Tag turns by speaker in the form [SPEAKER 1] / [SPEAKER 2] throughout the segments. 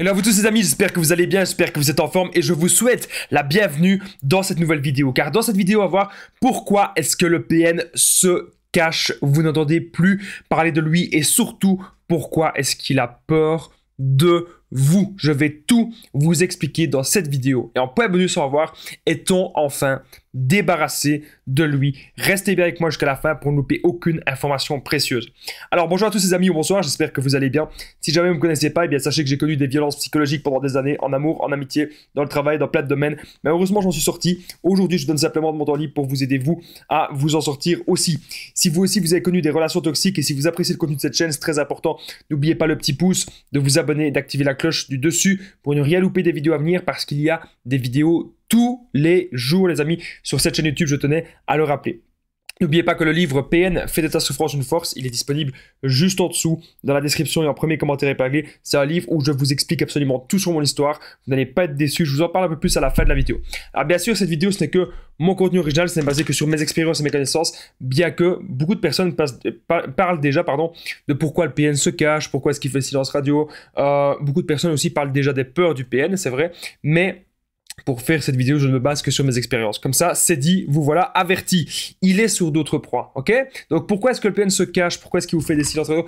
[SPEAKER 1] Hello à vous tous les amis, j'espère que vous allez bien, j'espère que vous êtes en forme et je vous souhaite la bienvenue dans cette nouvelle vidéo. Car dans cette vidéo, on va voir pourquoi est-ce que le PN se cache, vous n'entendez plus parler de lui et surtout pourquoi est-ce qu'il a peur de vous. Je vais tout vous expliquer dans cette vidéo. Et en point bonus, on va voir, est-on enfin débarrassé de lui? Restez bien avec moi jusqu'à la fin pour ne louper aucune information précieuse. Alors bonjour à tous les amis ou bonsoir, j'espère que vous allez bien. Si jamais vous ne me connaissez pas, eh bien sachez que j'ai connu des violences psychologiques pendant des années, en amour, en amitié, dans le travail, dans plein de domaines. Mais heureusement, j'en suis sorti. Aujourd'hui, je donne simplement de mon temps libre pour vous aider, vous, à vous en sortir aussi. Si vous aussi, vous avez connu des relations toxiques et si vous appréciez le contenu de cette chaîne, c'est très important. N'oubliez pas le petit pouce, de vous abonner et d'activer la cloche du dessus pour ne rien louper des vidéos à venir parce qu'il y a des vidéos tous les jours, les amis, sur cette chaîne YouTube, je tenais à le rappeler. N'oubliez pas que le livre PN, Fais de ta souffrance une force, il est disponible juste en dessous, dans la description et en premier commentaire épinglé. C'est un livre où je vous explique absolument tout sur mon histoire. Vous n'allez pas être déçus, je vous en parle un peu plus à la fin de la vidéo. Alors bien sûr, cette vidéo, ce n'est que mon contenu original, ce n'est basé que sur mes expériences et mes connaissances, bien que beaucoup de personnes parlent déjà de pourquoi le PN se cache, pourquoi est-ce qu'il fait silence radio. Beaucoup de personnes aussi parlent déjà des peurs du PN, c'est vrai, mais pour faire cette vidéo, je ne me base que sur mes expériences. Comme ça, c'est dit, vous voilà averti. Il est sur d'autres proies, ok? Donc pourquoi est-ce que le PN se cache? Pourquoi est-ce qu'il vous fait des silences radio?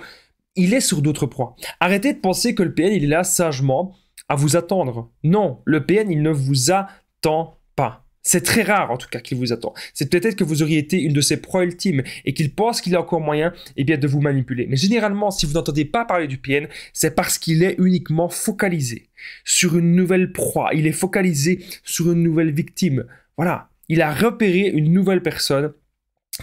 [SPEAKER 1] Il est sur d'autres proies. Arrêtez de penser que le PN, il est là sagement à vous attendre. Non, le PN, il ne vous attend pas. C'est très rare en tout cas qu'il vous attend. C'est peut-être que vous auriez été une de ses proies ultimes et qu'il pense qu'il a encore moyen de vous manipuler. Mais généralement, si vous n'entendez pas parler du PN, c'est parce qu'il est uniquement focalisé sur une nouvelle proie. Il est focalisé sur une nouvelle victime. Voilà, il a repéré une nouvelle personne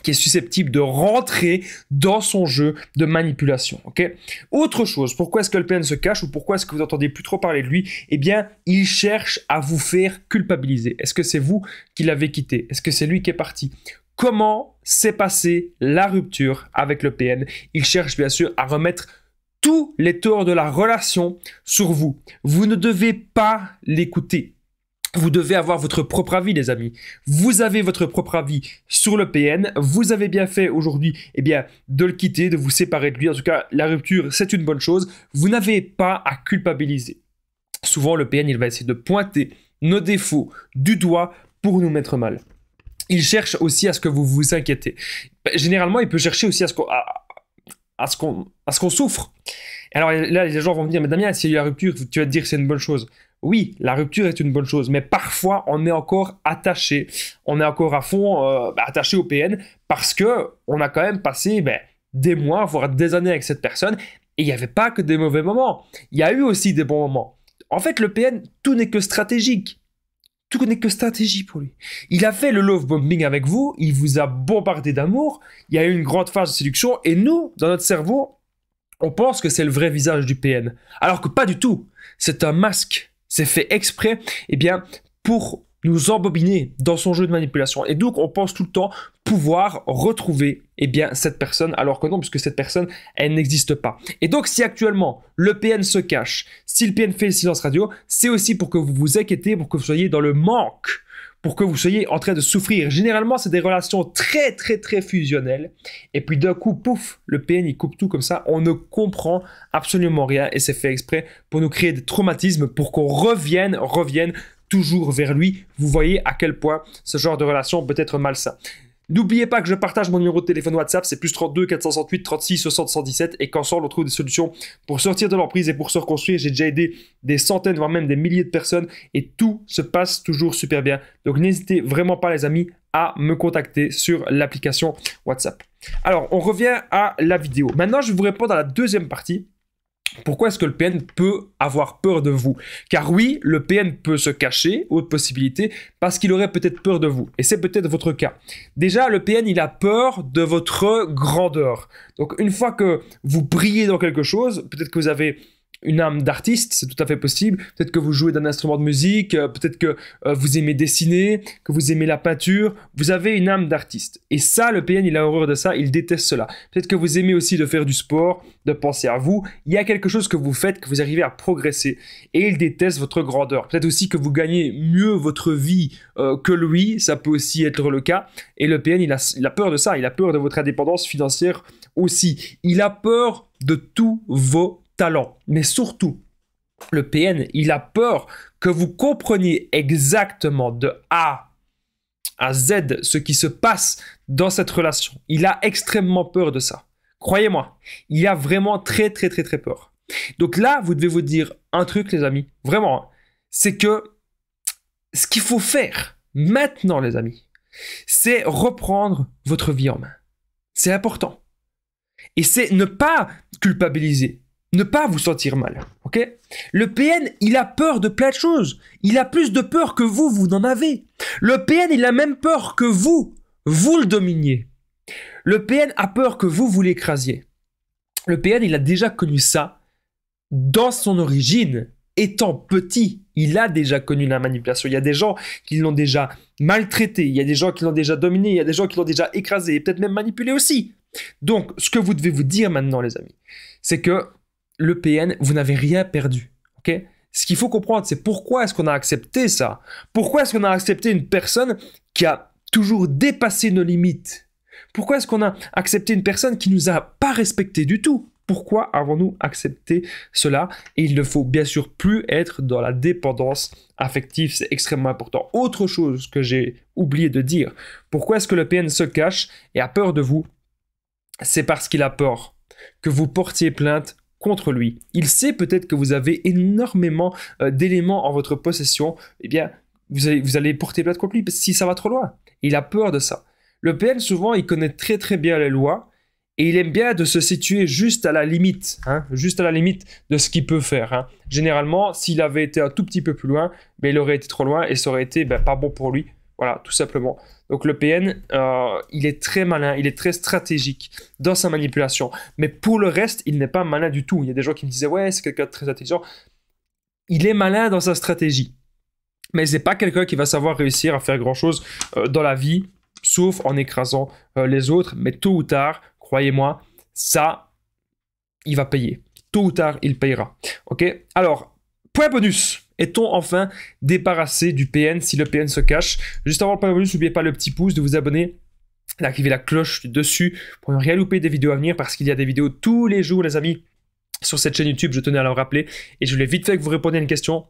[SPEAKER 1] qui est susceptible de rentrer dans son jeu de manipulation, ok? Autre chose, pourquoi est-ce que le PN se cache ou pourquoi est-ce que vous n'entendez plus trop parler de lui? Eh bien, il cherche à vous faire culpabiliser. Est-ce que c'est vous qui l'avez quitté? Est-ce que c'est lui qui est parti? Comment s'est passée la rupture avec le PN? Il cherche bien sûr à remettre tous les torts de la relation sur vous. Vous ne devez pas l'écouter. Vous devez avoir votre propre avis, les amis. Vous avez votre propre avis sur le PN. Vous avez bien fait aujourd'hui, de le quitter, de vous séparer de lui. En tout cas, la rupture, c'est une bonne chose. Vous n'avez pas à culpabiliser. Souvent, le PN, il va essayer de pointer nos défauts du doigt pour nous mettre mal. Il cherche aussi à ce que vous vous inquiétez. Généralement, il peut chercher aussi à ce qu'on souffre. Alors là, les gens vont me dire, mais Damien, s'il y a eu la rupture, tu vas te dire que c'est une bonne chose. Oui, la rupture est une bonne chose, mais parfois on est encore attaché, on est encore à fond attaché au PN parce que on a quand même passé des mois, voire des années avec cette personne et il n'y avait pas que des mauvais moments, il y a eu aussi des bons moments. En fait, le PN, tout n'est que stratégique. Tout n'est que stratégie pour lui. Il a fait le love bombing avec vous, il vous a bombardé d'amour, il y a eu une grande phase de séduction et nous, dans notre cerveau, on pense que c'est le vrai visage du PN. Alors que pas du tout. C'est un masque. C'est fait exprès, pour nous embobiner dans son jeu de manipulation. Et donc, on pense tout le temps pouvoir retrouver, cette personne, alors que non, puisque cette personne, elle n'existe pas. Et donc, si actuellement, le PN se cache, si le PN fait le silence radio, c'est aussi pour que vous vous inquiétez, pour que vous soyez dans le manque, pour que vous soyez en train de souffrir. Généralement, c'est des relations très, très, très fusionnelles. Et puis d'un coup, pouf, le PN, il coupe tout comme ça. On ne comprend absolument rien. Et c'est fait exprès pour nous créer des traumatismes, pour qu'on revienne toujours vers lui. Vous voyez à quel point ce genre de relation peut être malsain. N'oubliez pas que je partage mon numéro de téléphone WhatsApp, c'est plus 32 468 36 60 117 et qu'ensemble on trouve des solutions pour sortir de l'emprise et pour se reconstruire. J'ai déjà aidé des centaines, voire même des milliers de personnes et tout se passe toujours super bien. Donc n'hésitez vraiment pas les amis à me contacter sur l'application WhatsApp. Alors on revient à la vidéo. Maintenant je vais vous répondre à la deuxième partie. Pourquoi est-ce que le PN peut avoir peur de vous? Car oui, le PN peut se cacher, autre possibilité, parce qu'il aurait peut-être peur de vous. Et c'est peut-être votre cas. Déjà, le PN, il a peur de votre grandeur. Donc, une fois que vous brillez dans quelque chose, peut-être que vous avez une âme d'artiste, c'est tout à fait possible. Peut-être que vous jouez d'un instrument de musique, peut-être que vous aimez dessiner, que vous aimez la peinture. Vous avez une âme d'artiste. Et ça, le PN, il a horreur de ça, il déteste cela. Peut-être que vous aimez aussi de faire du sport, de penser à vous. Il y a quelque chose que vous faites, que vous arrivez à progresser. Et il déteste votre grandeur. Peut-être aussi que vous gagnez mieux votre vie que lui, ça peut aussi être le cas. Et le PN, il a peur de ça, il a peur de votre indépendance financière aussi. Il a peur de tous vos talent. Mais surtout, Le PN, il a peur que vous compreniez exactement de A à Z ce qui se passe dans cette relation. Il a extrêmement peur de ça. Croyez-moi, il a vraiment très peur. Donc là, vous devez vous dire un truc, les amis, vraiment, c'est que ce qu'il faut faire maintenant, les amis, c'est reprendre votre vie en main. C'est important. Et c'est ne pas culpabiliser, ne pas vous sentir mal, ok? Le PN, il a peur de plein de choses. Il a plus de peur que vous n'en avez. Le PN, il a même peur que vous le dominiez. Le PN a peur que vous l'écrasiez. Le PN, il a déjà connu ça dans son origine. Étant petit, il a déjà connu la manipulation. Il y a des gens qui l'ont déjà maltraité, il y a des gens qui l'ont déjà dominé, il y a des gens qui l'ont déjà écrasé et peut-être même manipulé aussi. Donc, ce que vous devez vous dire maintenant, les amis, c'est que le PN, vous n'avez rien perdu. Okay? Ce qu'il faut comprendre, c'est pourquoi est-ce qu'on a accepté ça? Pourquoi est-ce qu'on a accepté une personne qui a toujours dépassé nos limites? Pourquoi est-ce qu'on a accepté une personne qui ne nous a pas respecté du tout? Pourquoi avons-nous accepté cela? Et il ne faut bien sûr plus être dans la dépendance affective, c'est extrêmement important. Autre chose que j'ai oublié de dire, pourquoi est-ce que le PN se cache et a peur de vous? C'est parce qu'il a peur que vous portiez plainte contre lui. Il sait peut-être que vous avez énormément d'éléments en votre possession, eh bien, vous allez porter plainte contre lui si ça va trop loin. Il a peur de ça. Le PN, souvent, il connaît très bien les lois, et il aime bien de se situer juste à la limite, juste à la limite de ce qu'il peut faire. Généralement, s'il avait été un tout petit peu plus loin, ben, il aurait été trop loin et ça aurait été pas bon pour lui. Voilà, tout simplement. Donc le PN, il est très malin, il est très stratégique dans sa manipulation. Mais pour le reste, il n'est pas malin du tout. Il y a des gens qui me disaient « Ouais, c'est quelqu'un de très intelligent ». Il est malin dans sa stratégie. Mais c'est pas quelqu'un qui va savoir réussir à faire grand-chose dans la vie, sauf en écrasant les autres. Mais tôt ou tard, croyez-moi, ça, il va payer. Tôt ou tard, il payera. Ok? Alors, point bonus. Est-on enfin débarrassé du PN si le PN se cache? Juste avant le point bonus, n'oubliez pas le petit pouce, de vous abonner, d'activer la cloche dessus pour ne rien louper des vidéos à venir parce qu'il y a des vidéos tous les jours, les amis, sur cette chaîne YouTube. Je tenais à le rappeler et je voulais vite fait que vous répondiez à une question.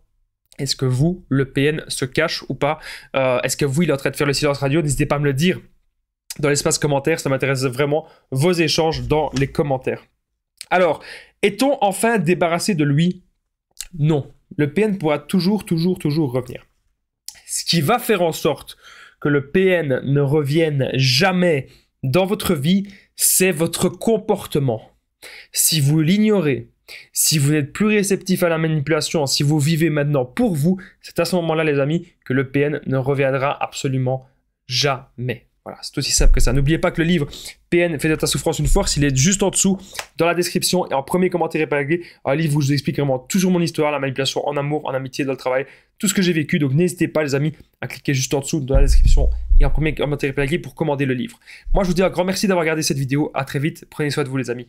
[SPEAKER 1] Est-ce que vous, le PN, se cache ou pas? Est-ce que vous, il est en train de faire le silence radio? N'hésitez pas à me le dire dans l'espace commentaire, ça m'intéresse vraiment vos échanges dans les commentaires. Alors, est-on enfin débarrassé de lui? Non. Le PN pourra toujours revenir. Ce qui va faire en sorte que le PN ne revienne jamais dans votre vie, c'est votre comportement. Si vous l'ignorez, si vous n'êtes plus réceptif à la manipulation, si vous vivez maintenant pour vous, c'est à ce moment-là, les amis, que le PN ne reviendra absolument jamais. Voilà, c'est aussi simple que ça. N'oubliez pas que le livre PN fait de ta souffrance une force, il est juste en dessous, dans la description et en premier commentaire épinglé, un livre où je vous explique vraiment toujours mon histoire, la manipulation en amour, en amitié, dans le travail, tout ce que j'ai vécu. Donc n'hésitez pas, les amis, à cliquer juste en dessous dans la description et en premier commentaire épinglé pour commander le livre. Moi, je vous dis un grand merci d'avoir regardé cette vidéo. À très vite. Prenez soin de vous, les amis.